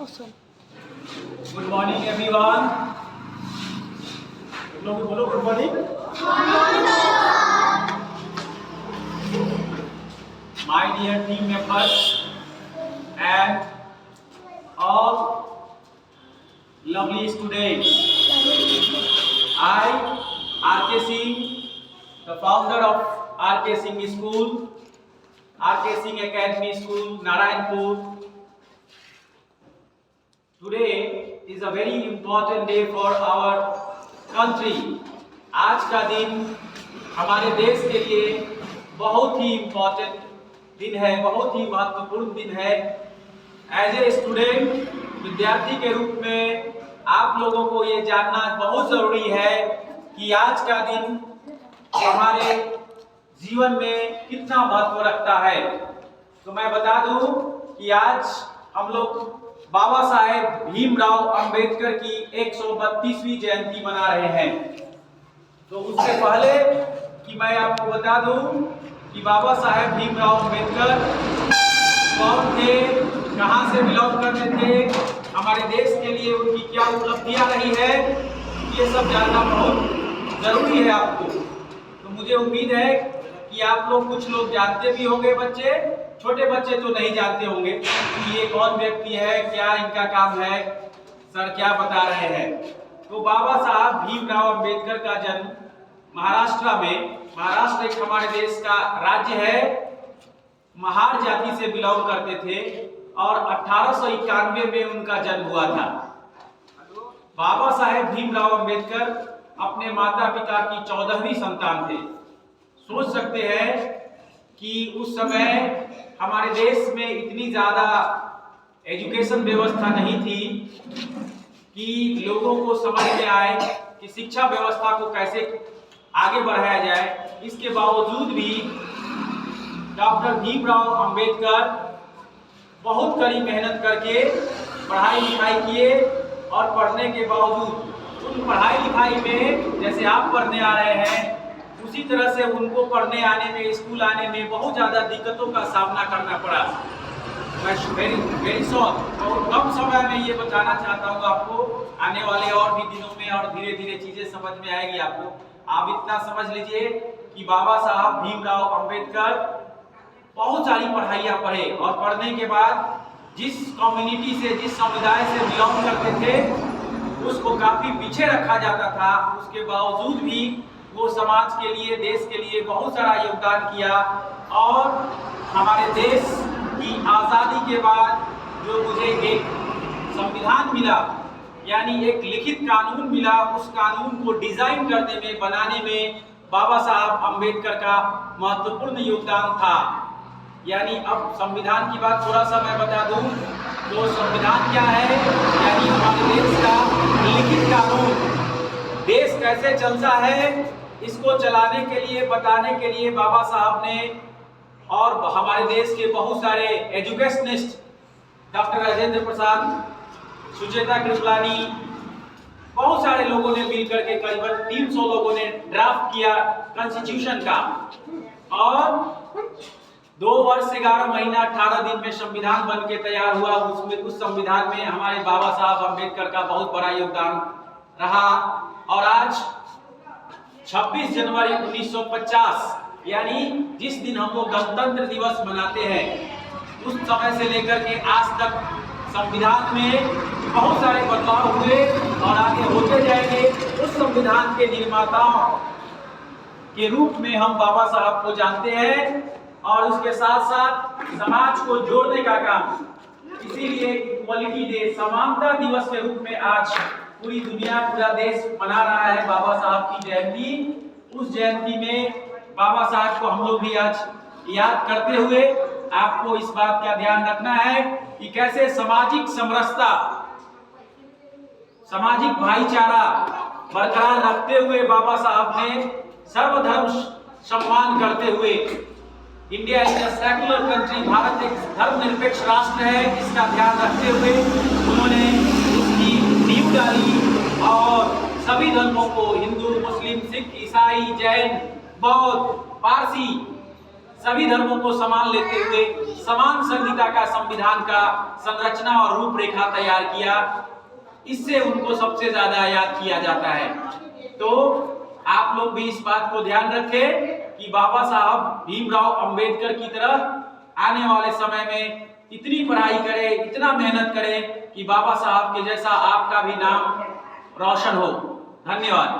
awesome. Good morning, everyone. Good morning. My dear team members and all lovely students, I, R.K. Singh, the founder of R.K. Singh School, R.K. Singh Academy School, Narayanpur. Today is a very important day for our country. आज का दिन हमारे देश के लिए बहुत ही important दिन है, बहुत ही महत्वपूर्ण दिन है। एज ए स्टूडेंट, विद्यार्थी के रूप में आप लोगों को ये जानना बहुत ज़रूरी है कि आज का दिन हमारे जीवन में कितना महत्व रखता है। तो मैं बता दूं कि आज हम लोग बाबा साहेब भीमराव अंबेडकर की 132वीं जयंती मना रहे हैं। तो उससे पहले कि मैं आपको बता दूं कि बाबा साहेब भीमराव अंबेडकर कौन थे, कहां से बिलोंग करते थे, हमारे देश के लिए उनकी क्या उपलब्धियां रही है, ये सब जानना बहुत जरूरी है आपको। तो मुझे उम्मीद है कि आप लोग कुछ लोग जानते भी होंगे, बच्चे, छोटे बच्चे तो नहीं जानते होंगे कि ये कौन व्यक्ति है, क्या इनका काम है, सर क्या बता रहे हैं। तो बाबा साहब भीमराव अंबेडकर का जन्म महाराष्ट्र में, महाराष्ट्र एक हमारे देश का राज्य है, महार जाति से बिलोंग करते थे और 1891 में उनका जन्म हुआ था। बाबा साहेब भीमराव अंबेडकर अपने माता पिता की 14वीं संतान थे। सोच सकते हैं कि उस समय हमारे देश में इतनी ज़्यादा एजुकेशन व्यवस्था नहीं थी कि लोगों को समझ में आए कि शिक्षा व्यवस्था को कैसे आगे बढ़ाया जाए। इसके बावजूद भी डॉक्टर भीमराव अंबेडकर बहुत कड़ी मेहनत करके पढ़ाई लिखाई किए और पढ़ने के बावजूद उन पढ़ाई लिखाई में जैसे आप पढ़ने आ रहे हैं उसी तरह से उनको पढ़ने आने में, स्कूल आने में बहुत ज़्यादा दिक्कतों का सामना करना पड़ा। मैं वेरी शॉर्ट और कम समय में ये बताना चाहता हूँ आपको, आने वाले और भी दिनों में और धीरे धीरे चीज़ें समझ में आएगी आपको। आप इतना समझ लीजिए कि बाबा साहब भीमराव अंबेडकर बहुत सारी पढ़ाइयाँ पढ़े और पढ़ने के बाद जिस कम्युनिटी से, जिस समुदाय से बिलोंग करते थे उसको काफ़ी पीछे रखा जाता था। उसके बावजूद भी वो समाज के लिए, देश के लिए बहुत सारा योगदान किया और हमारे देश की आज़ादी के बाद जो मुझे एक संविधान मिला, यानी एक लिखित कानून मिला, उस कानून को डिजाइन करने में, बनाने में बाबा साहब अंबेडकर का महत्वपूर्ण योगदान था। यानी अब संविधान की बात थोड़ा सा मैं बता दूं तो संविधान क्या है, यानी हमारे देश का लिखित कानून, देश कैसे चलता है इसको चलाने के लिए, बताने के लिए बाबा साहब ने और हमारे देश के बहुत सारे एजुकेशनिस्ट, डॉक्टर राजेंद्र प्रसाद, सुचेता कृपलानी, बहुत सारे लोगों ने मिलकर के करीबन 300 लोगों ने ड्राफ्ट किया कॉन्स्टिट्यूशन का और 2 वर्ष 11 महीना 18 दिन में संविधान बन के तैयार हुआ। उसमें उस संविधान में हमारे बाबा साहब अंबेडकर का बहुत बड़ा योगदान रहा। और आज 26 जनवरी 1950 यानी जिस दिन हम लोग गणतंत्र दिवस मनाते हैं, उस समय से लेकर के आज तक संविधान में बहुत सारे बदलाव हुए और आगे होते जाएंगे। उस संविधान के निर्माताओं के रूप में हम बाबा साहब को जानते हैं और उसके साथ साथ समाज को जोड़ने का काम, इसीलिए इक्वालिटी डे, समानता दिवस के रूप में आज पूरी दुनिया, पूरा देश मना रहा है बाबा साहब की जयंती। उस जयंती में बाबा साहब को हम लोग भी आज याद करते हुए आपको इस बात का ध्यान रखना है कि कैसे सामाजिक समरसता, सामाजिक भाईचारा बरकरार रखते हुए बाबा साहब ने सर्वधर्म सम्मान करते हुए, India is a secular country, Bharat एक धर्मनिरपेक्ष राष्ट्र है, इसका ध्यान रखते हुए उन्होंने उसकी नींव डाली और सभी धर्मों को, हिंदू, मुस्लिम, सिख, ईसाई, जैन, बौद्ध, पारसी, सभी धर्मों को समान लेते हुए समान संहिता का संविधान का संरचना और रूपरेखा तैयार किया। इससे उनको सबसे ज्यादा याद किया जाता है। तो आप लोग भी इस बात को ध्यान रखें कि बाबा साहब भीमराव अंबेडकर की तरह आने वाले समय में इतनी पढ़ाई करें, इतना मेहनत करें कि बाबा साहब के जैसा आपका भी नाम रोशन हो। धन्यवाद।